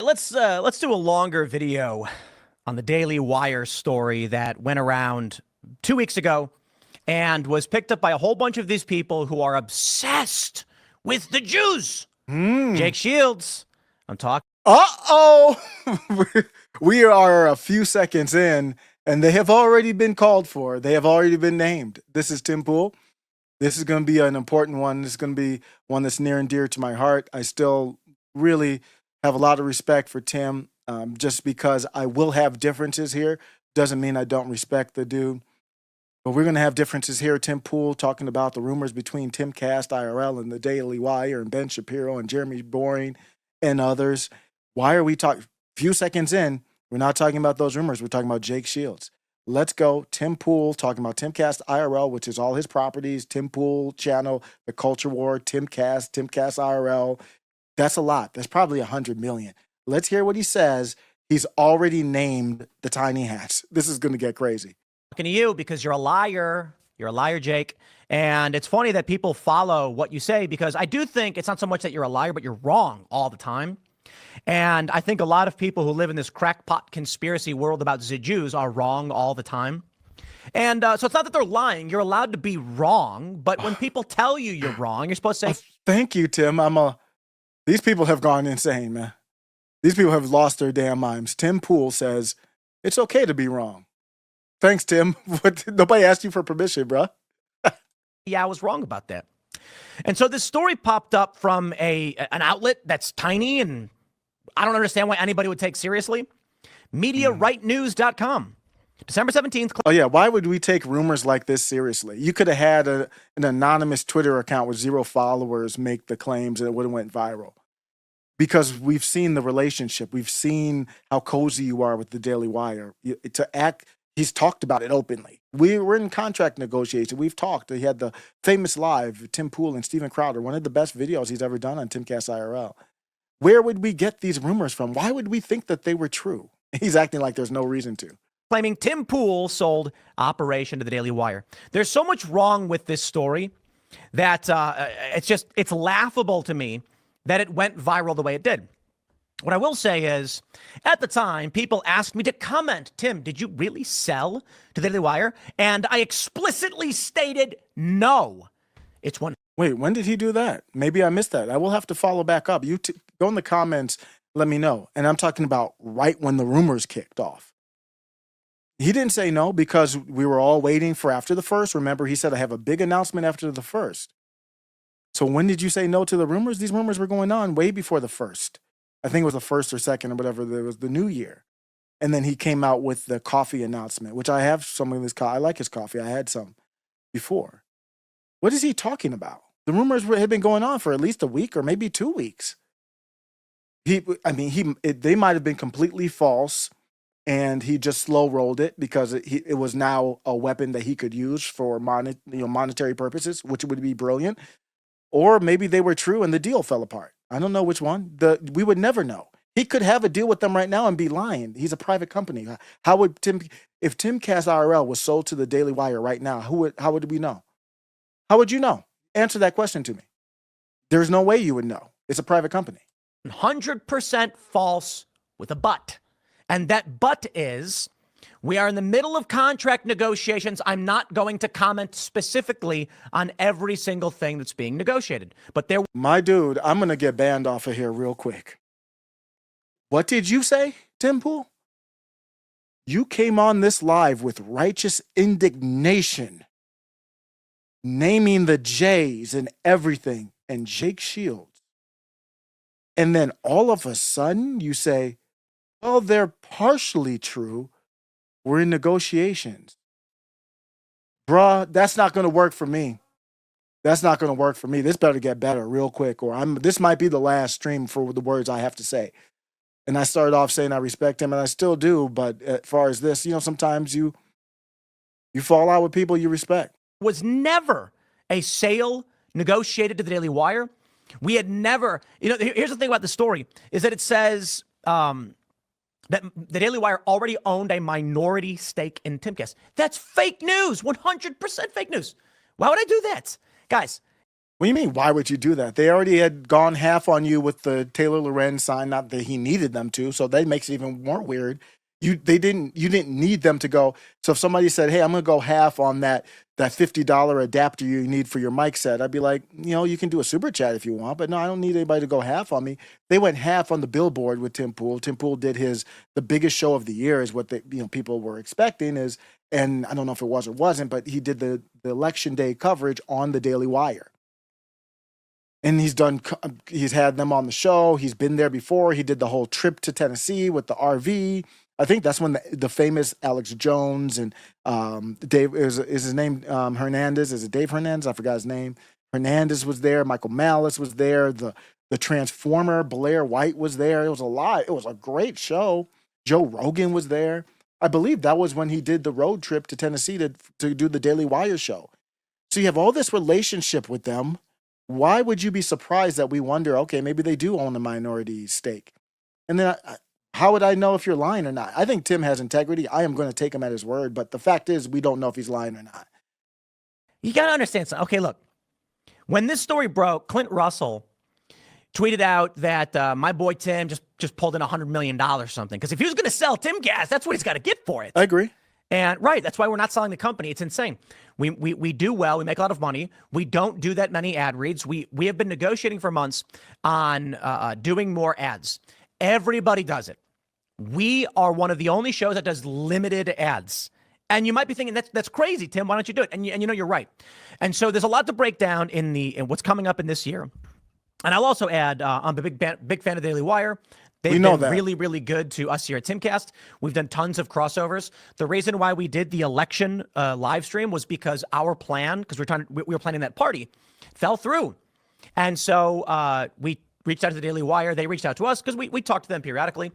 let's do a longer video on the Daily Wire story that went around 2 weeks ago and was picked up by a whole bunch of these people who are obsessed with the Jews. Jake Shields, I'm talking. Uh-oh. We are a few seconds in, and they have already been called for. They have already been named. This is Tim Pool. This is going to be an important one. This is going to be one that's near and dear to my heart. I still really have a lot of respect for Tim, just because I will have differences here. Doesn't mean I don't respect the dude. But we're going to have differences here. Tim Pool talking about the rumors between Timcast IRL and the Daily Wire and Ben Shapiro and Jeremy Boring and others. Why are we talking? Few seconds in, we're not talking about those rumors. We're talking about Jake Shields. Let's go. Tim Pool talking about Timcast IRL, which is all his properties, Tim Pool channel, The Culture War, Timcast IRL. That's a lot. That's probably 100 million. Let's hear what he says. He's already named the tiny hats. This is going to get crazy. Talking to you because you're a liar. You're a liar, Jake. And it's funny that people follow what you say, because I do think it's not so much that you're a liar, but you're wrong all the time. And I think a lot of people who live in this crackpot conspiracy world about the Jews are wrong all the time. And so it's not that they're lying. You're allowed to be wrong. But when people tell you you're wrong, you're supposed to say, thank you, Tim. These people have gone insane, man. These people have lost their damn minds. Tim Pool says it's okay to be wrong. Thanks, Tim. Nobody asked you for permission, bro. Yeah, I was wrong about that. And so this story popped up from an outlet that's tiny, and I don't understand why anybody would take seriously. MediaRightNews.com. December 17th. Oh, yeah. Why would we take rumors like this seriously? You could have had an anonymous Twitter account with 0 followers make the claims and it would have went viral. Because we've seen the relationship. We've seen how cozy you are with the Daily Wire. He's talked about it openly. We were in contract negotiation. We've talked. He had the famous live, Tim Pool and Steven Crowder, one of the best videos he's ever done on Timcast IRL. Where would we get these rumors from? Why would we think that they were true? He's acting like there's no reason to. Claiming Tim Pool sold Operation to the Daily Wire. There's so much wrong with this story that it's laughable to me that it went viral the way it did. What I will say is, at the time, people asked me to comment, Tim, did you really sell to the Daily Wire? And I explicitly stated no. It's one. Wait, when did he do that? Maybe I missed that. I will have to follow back up. You go in the comments, let me know. And I'm talking about right when the rumors kicked off. He didn't say no because we were all waiting for after the first. Remember, he said, I have a big announcement after the first. So when did you say no to the rumors? These rumors were going on way before the first. I think it was the first or second or whatever. There was the new year. And then he came out with the coffee announcement, which I have some of his coffee. I like his coffee. I had some before. What is he talking about? The rumors had been going on for at least a week or maybe 2 weeks. They might have been completely false, and he just slow rolled it because it was now a weapon that he could use for monetary purposes, which would be brilliant. Or maybe they were true and the deal fell apart. I don't know which one. We would never know. He could have a deal with them right now and be lying. He's a private company. How would if Timcast IRL was sold to the Daily Wire right now, how would we know? How would you know? Answer that question to me. There's no way you would know. It's a private company. 100% false with a but. And that but is, we are in the middle of contract negotiations. I'm not going to comment specifically on every single thing that's being negotiated. But my dude, I'm going to get banned off of here real quick. What did you say, Tim Pool? You came on this live with righteous indignation, naming the J's and everything, and Jake Shields. And then all of a sudden you say, well, they're partially true. We're in negotiations. Bruh, that's not going to work for me. That's not going to work for me. This better get better real quick, or this might be the last stream for the words I have to say. And I started off saying I respect him, and I still do. But as far as this, sometimes you fall out with people you respect. Was never a sale negotiated to the Daily Wire. We had never, here's the thing about the story, is that it says that the Daily Wire already owned a minority stake in Timcast. That's fake news, 100% fake news. Why would I do that? Guys, What do you mean? Why would you do that? They already had gone half on you with the Taylor Lorenz sign. Not that he needed them to, so that makes it even more weird. You didn't need them to go. So if somebody said, "Hey, I'm gonna go half on that $50 adapter you need for your mic set," I'd be like, you can do a super chat if you want, but no, I don't need anybody to go half on me. They went half on the billboard with Tim Pool. Tim Pool did the biggest show of the year, is what people were expecting is, and I don't know if it was or wasn't, but he did the election day coverage on the Daily Wire. And he's had them on the show. He's been there before. He did the whole trip to Tennessee with the RV. I think that's when the famous Alex Jones and Dave is his name Hernandez. Is it Dave Hernandez? I forgot his name. Hernandez was there. Michael Malice was there. The Transformer Blair White was there. It was a lot. It was a great show. Joe Rogan was there. I believe that was when he did the road trip to Tennessee to do the Daily Wire show. So you have all this relationship with them. Why would you be surprised that we wonder, okay, maybe they do own a minority stake? And then how would I know if you're lying or not? I think Tim has integrity. I am going to take him at his word. But the fact is, we don't know if he's lying or not. You got to understand something. Okay, look, when this story broke, Clint Russell tweeted out that my boy Tim just pulled in $100 million or something. Because if he was going to sell Timcast, that's what he's got to get for it. I agree. And right, that's why we're not selling the company. It's insane. We do well. We make a lot of money. We don't do that many ad reads. We have been negotiating for months on doing more ads. Everybody does it. We are one of the only shows that does limited ads. And you might be thinking, that's crazy, Tim. Why don't you do it? And you're right. And so there's a lot to break down in what's coming up in this year. And I'll also add, I'm a big fan of Daily Wire. They've been really, really good to us here at Timcast. We've done tons of crossovers. The reason why we did the election live stream was because our plan, because we were planning that party, fell through. And so we reached out to the Daily Wire. They reached out to us because we talked to them periodically.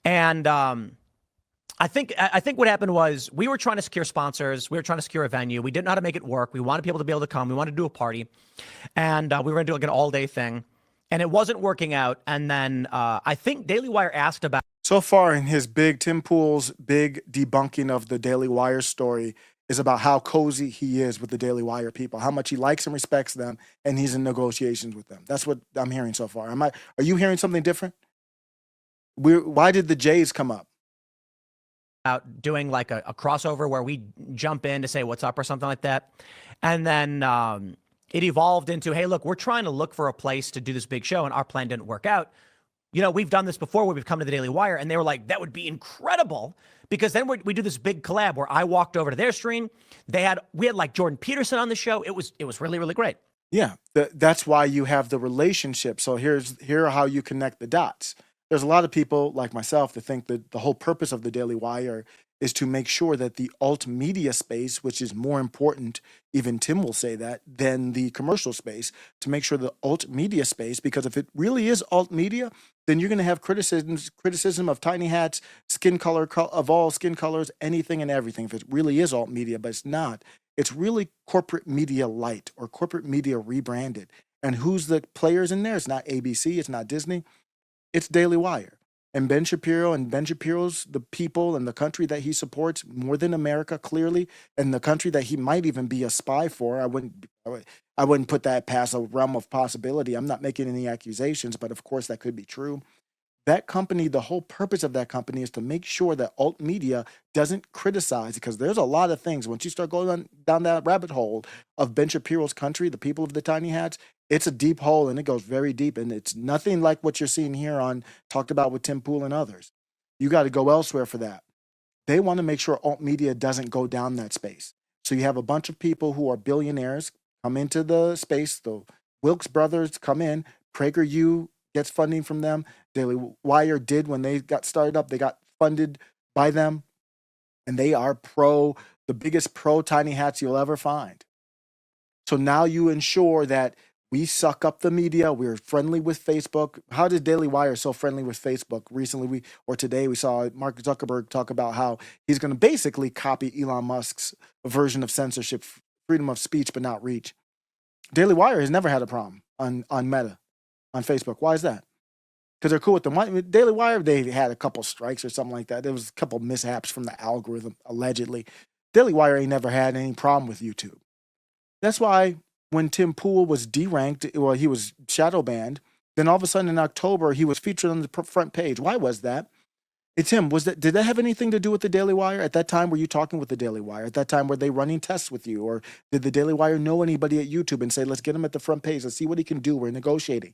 And I think what happened was we were trying to secure sponsors. We were trying to secure a venue. We didn't know how to make it work. We wanted people to be able to come. We wanted to do a party. And we were going to do like an all-day thing. And it wasn't working out. And then I think Daily Wire asked about. So far in Tim Pool's big debunking of the Daily Wire story is about how cozy he is with the Daily Wire people, how much he likes and respects them, and he's in negotiations with them. That's what I'm hearing so far. Are you hearing something different? Why did the Jays come up? Out doing like a crossover where we jump in to say what's up or something like that. And then it evolved into, hey, look, we're trying to look for a place to do this big show, and our plan didn't work out. We've done this before where we've come to the Daily Wire, and they were like, that would be incredible, because then we do this big collab where I walked over to their stream. We had like Jordan Peterson on the show. It was really, really great. Yeah, that's why you have the relationship. So here are how you connect the dots. There's a lot of people like myself that think that the whole purpose of the Daily Wire is to make sure that the alt media space, which is more important, even Tim will say that, than the commercial space, to make sure the alt media space, because if it really is alt media, then you're going to have criticism of tiny hats, skin color, of all skin colors, anything and everything. If it really is alt media, but it's not, it's really corporate media light or corporate media rebranded. And who's the players in there? It's not ABC, it's not Disney, it's Daily Wire. And Ben Shapiro's the people and the country that he supports more than America, clearly, and the country that he might even be a spy for. I wouldn't put that past a realm of possibility. I'm not making any accusations, but of course that could be true. That company, the whole purpose of that company is to make sure that alt media doesn't criticize, because there's a lot of things. Once you start going down that rabbit hole of Ben Shapiro's country, the people of the tiny hats, it's a deep hole, and it goes very deep, and it's nothing like what you're seeing here on talked about with Tim Pool and others. You got to go elsewhere for that. They want to make sure alt media doesn't go down that space. So you have a bunch of people who are billionaires come into the space. The Wilkes brothers come in. PragerU gets funding from them. Daily Wire did when they got started up. They got funded by them, and they are the biggest pro tiny hats you'll ever find. So now you ensure that we suck up the media. We're friendly with Facebook. How did Daily Wire so friendly with Facebook? Recently, today we saw Mark Zuckerberg talk about how he's going to basically copy Elon Musk's version of censorship, freedom of speech, but not reach. Daily Wire has never had a problem on Meta, on Facebook. Why is that? Because they're cool with them. Daily Wire, they had a couple strikes or something like that. There was a couple mishaps from the algorithm, allegedly. Daily Wire ain't never had any problem with YouTube. That's why when Tim Pool was deranked, well, he was shadow banned. Then all of a sudden in October, he was featured on the front page. Why was that? Hey, Tim, did that have anything to do with the Daily Wire? At that time, were you talking with the Daily Wire? At that time, were they running tests with you? Or did the Daily Wire know anybody at YouTube and say, let's get him at the front page. Let's see what he can do. We're negotiating.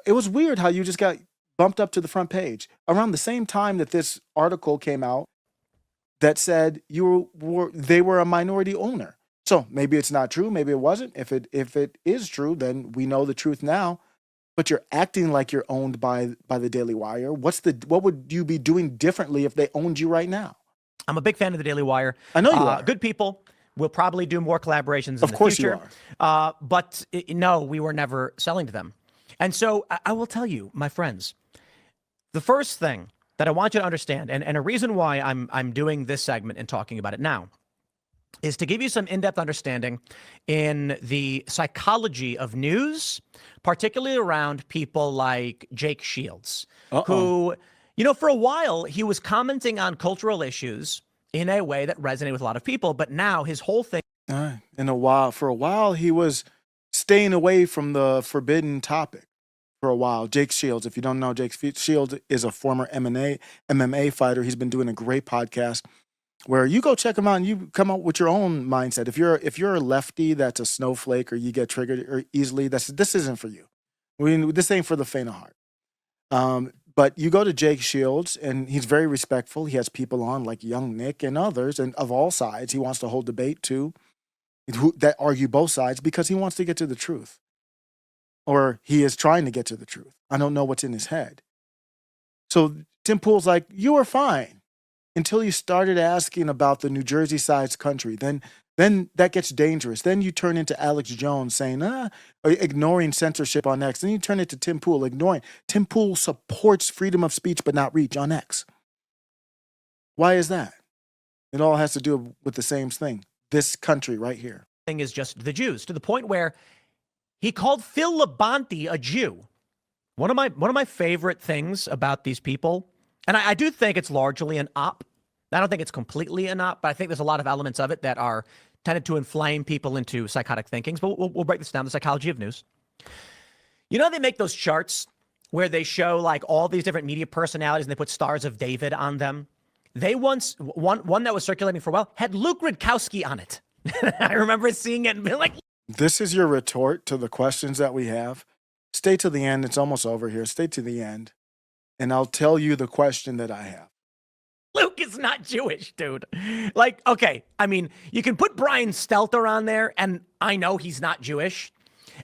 It was weird how you just got bumped up to the front page. Around the same time that this article came out that said they were a minority owner. So maybe it's not true. Maybe it wasn't. If it is true, then we know the truth now. But you're acting like you're owned by the Daily Wire. What would you be doing differently if they owned you right now? I'm a big fan of the Daily Wire. I know you are. Good people. We'll probably do more collaborations in the future. Of course you are. But no, we were never selling to them. And so I will tell you, my friends, the first thing that I want you to understand, and a reason why I'm doing this segment and talking about it now, is to give you some in-depth understanding in the psychology of news, particularly around people like Jake Shields, who, for a while, he was commenting on cultural issues in a way that resonated with a lot of people. But now his whole thing. For a while, he was staying away from the forbidden topic for a while. Jake Shields, if you don't know, Jake Shields is a former MMA fighter. He's been doing a great podcast where you go check him out and you come up with your own mindset. If you're a lefty that's a snowflake or you get triggered or easily, this isn't for you. This ain't for the faint of heart. But you go to Jake Shields and he's very respectful. He has people on like Young Nick and others, and of all sides. He wants to hold debate too, that argue both sides because he wants to get to the truth. Or he is trying to get to the truth. I don't know what's in his head. So Tim Pool's like, you were fine until you started asking about the New Jersey side's country. Then that gets dangerous. Then you turn into Alex Jones saying, or ignoring censorship on X. Then you turn it to Tim Pool, ignoring. Tim Pool supports freedom of speech but not reach on X. Why is that? It all has to do with the same thing. This country right here. Thing is just the Jews, to the point where he called Phil Labonte a Jew. One of my favorite things about these people, and I do think it's largely an op. I don't think it's completely an op, but I think there's a lot of elements of it that are tended to inflame people into psychotic thinkings. But we'll break this down, the psychology of news. You know, they make those charts where they show like all these different media personalities and they put stars of David on them. They once, one that was circulating for a while, had Luke Rudkowski on it. I remember seeing it and being like, this is your retort to the questions that we have. Stay to the end. It's almost over here. Stay to the end. And I'll tell you the question that I have. Luke is not Jewish, dude. Like, okay, I mean, you can put Brian Stelter on there, and I know he's not Jewish,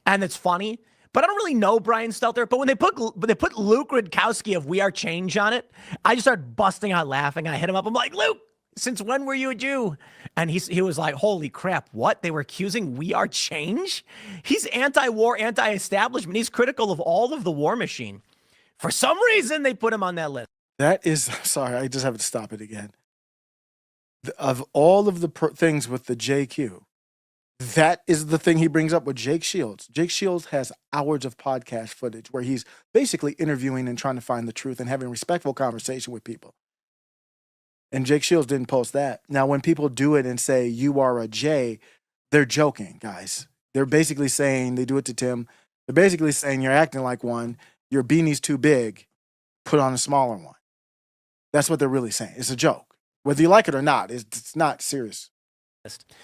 and it's funny, but I don't really know Brian Stelter. But when they put Luke Rudkowski of We Are Change on it, I just started busting out laughing, and I hit him up. I'm like, Luke, since when were you a Jew? And he was like, holy crap, what? They were accusing We Are Change? He's anti-war, anti-establishment. He's critical of all of the war machine. For some reason, they put him on that list. That is, sorry, I just have to stop it again. Of all of the things with the JQ, that is the thing he brings up with Jake Shields. Jake Shields has hours of podcast footage where he's basically interviewing and trying to find the truth and having respectful conversation with people. And Jake Shields didn't post that. Now, when people do it and say, you are a J, they're joking, guys. They're basically saying, they do it to Tim. They're basically saying, you're acting like one. Your beanie's too big. Put on a smaller one. That's what they're really saying. It's a joke. Whether you like it or not, it's not serious.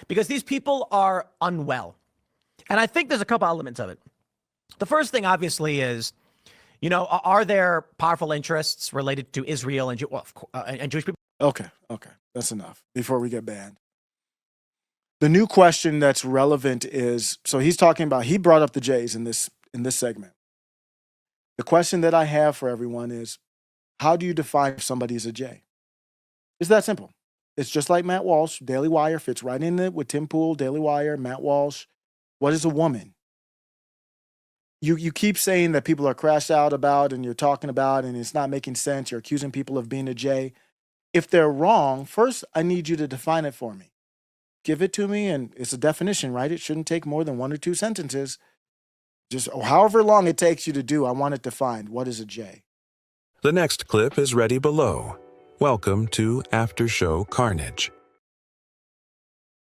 Because these people are unwell. And I think there's a couple elements of it. The first thing, obviously, is, are there powerful interests related to Israel and Jewish people? Okay. That's enough before we get banned. The new question that's relevant is, so he brought up the J's in this segment. The question that I have for everyone is, how do you define if somebody is a J? It's that simple. It's just like Matt Walsh, Daily Wire fits right in it with Tim Pool, Daily Wire, Matt Walsh. What is a woman? You keep saying that people are crashed out about and you're talking about and it's not making sense. You're accusing people of being a J. If they're wrong, first, I need you to define it for me. Give it to me, and it's a definition, right? It shouldn't take more than 1 or 2 sentences. Just however long it takes you to do, I want it defined. What is a J? The next clip is ready below. Welcome to After Show Carnage.